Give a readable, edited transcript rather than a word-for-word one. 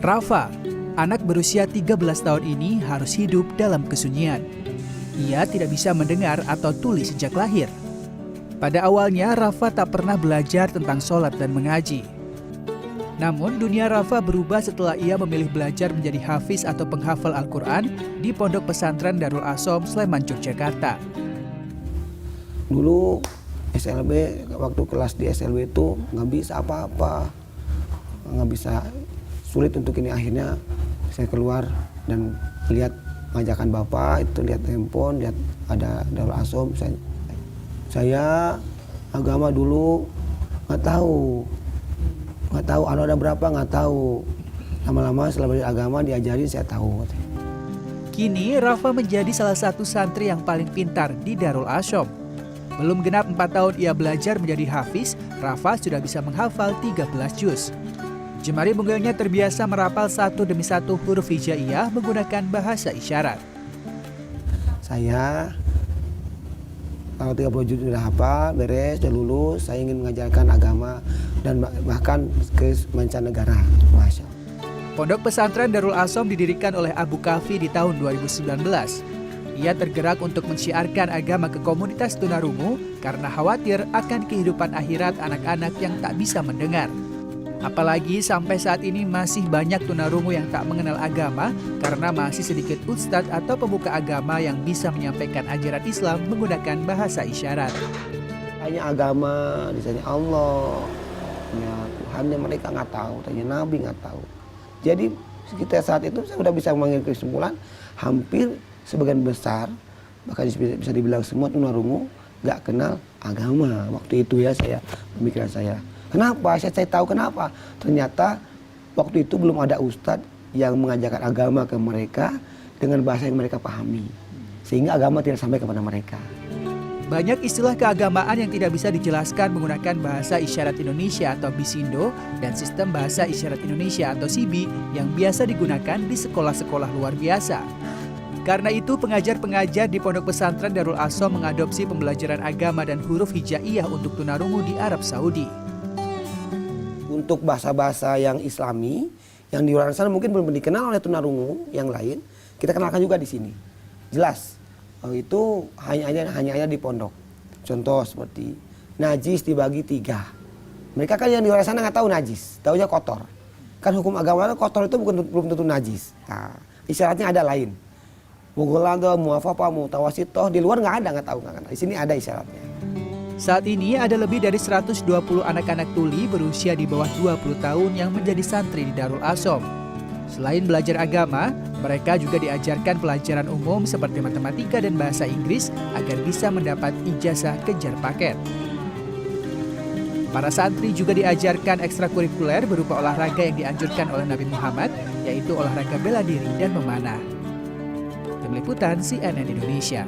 Rafa, anak berusia 13 tahun ini harus hidup dalam kesunyian. Ia tidak bisa mendengar atau tulis sejak lahir. Pada awalnya, Rafa tak pernah belajar tentang sholat dan mengaji. Namun, dunia Rafa berubah setelah ia memilih belajar menjadi hafiz atau penghafal Al-Quran di Pondok Pesantren Darul Asom, Sleman, Yogyakarta. Dulu SLB, waktu kelas di SLB itu nggak bisa apa-apa, nggak bisa, sulit untuk ini. Akhirnya saya keluar dan lihat ngajakan bapak itu, lihat handphone, lihat ada Darul Asom. Saya agama dulu nggak tahu ada berapa, nggak tahu. Lama-lama setelah belajar agama diajarin saya tahu. Kini Rafa menjadi salah satu santri yang paling pintar di Darul Asom. Belum genap 4 tahun ia belajar menjadi hafiz, Rafa sudah bisa menghafal 13 juz. Jemari mungilnya terbiasa merapal satu demi satu huruf hijaiyah menggunakan bahasa isyarat. Saya kalau 30 juz sudah hafal, beres, sudah lulus, saya ingin mengajarkan agama dan bahkan ke mancanegara. Masya Allah. Pondok Pesantren Darul Asom didirikan oleh Abu Kafi di tahun 2019. Ia tergerak untuk mensyiarkan agama ke komunitas tunarungu karena khawatir akan kehidupan akhirat anak-anak yang tak bisa mendengar. Apalagi sampai saat ini masih banyak tunarungu yang tak mengenal agama karena masih sedikit ustadz atau pemuka agama yang bisa menyampaikan ajaran Islam menggunakan bahasa isyarat. Tanya agama, ditanya Allah, ya Tuhannya mereka nggak tahu, tanya Nabi nggak tahu. Jadi kita saat itu saya sudah bisa mengambil kesimpulan hampir sebagian besar, bahkan bisa dibilang semua tunarungu nggak kenal agama waktu itu ya, pemikiran saya. Kenapa? Saya tahu kenapa. Ternyata waktu itu belum ada ustadz yang mengajarkan agama ke mereka dengan bahasa yang mereka pahami. Sehingga agama tidak sampai kepada mereka. Banyak istilah keagamaan yang tidak bisa dijelaskan menggunakan bahasa isyarat Indonesia atau Bisindo dan sistem bahasa isyarat Indonesia atau SIBI yang biasa digunakan di sekolah-sekolah luar biasa. Karena itu, pengajar-pengajar di Pondok Pesantren Darul Asom mengadopsi pembelajaran agama dan huruf hijaiyah untuk tunarungu di Arab Saudi. Untuk bahasa-bahasa yang Islami, yang di luar sana mungkin belum dikenal oleh tunarungu yang lain, kita kenalkan juga di sini. Jelas, itu hanya ada di pondok. Contoh seperti najis dibagi 3. Mereka kan yang di luar sana nggak tahu najis, taunya kotor. Kan hukum agama kotor itu belum tentu najis. Nah, isyaratnya ada lain. Mughalladhah, muwafaqah, mutawasithah, di luar nggak tahu. Di sini ada isyaratnya. Saat ini ada lebih dari 120 anak-anak tuli berusia di bawah 20 tahun yang menjadi santri di Darul Asom. Selain belajar agama, mereka juga diajarkan pelajaran umum seperti matematika dan bahasa Inggris agar bisa mendapat ijazah kejar paket. Para santri juga diajarkan ekstrakurikuler berupa olahraga yang dianjurkan oleh Nabi Muhammad, yaitu olahraga bela diri dan memanah. Tim Liputan CNN Indonesia.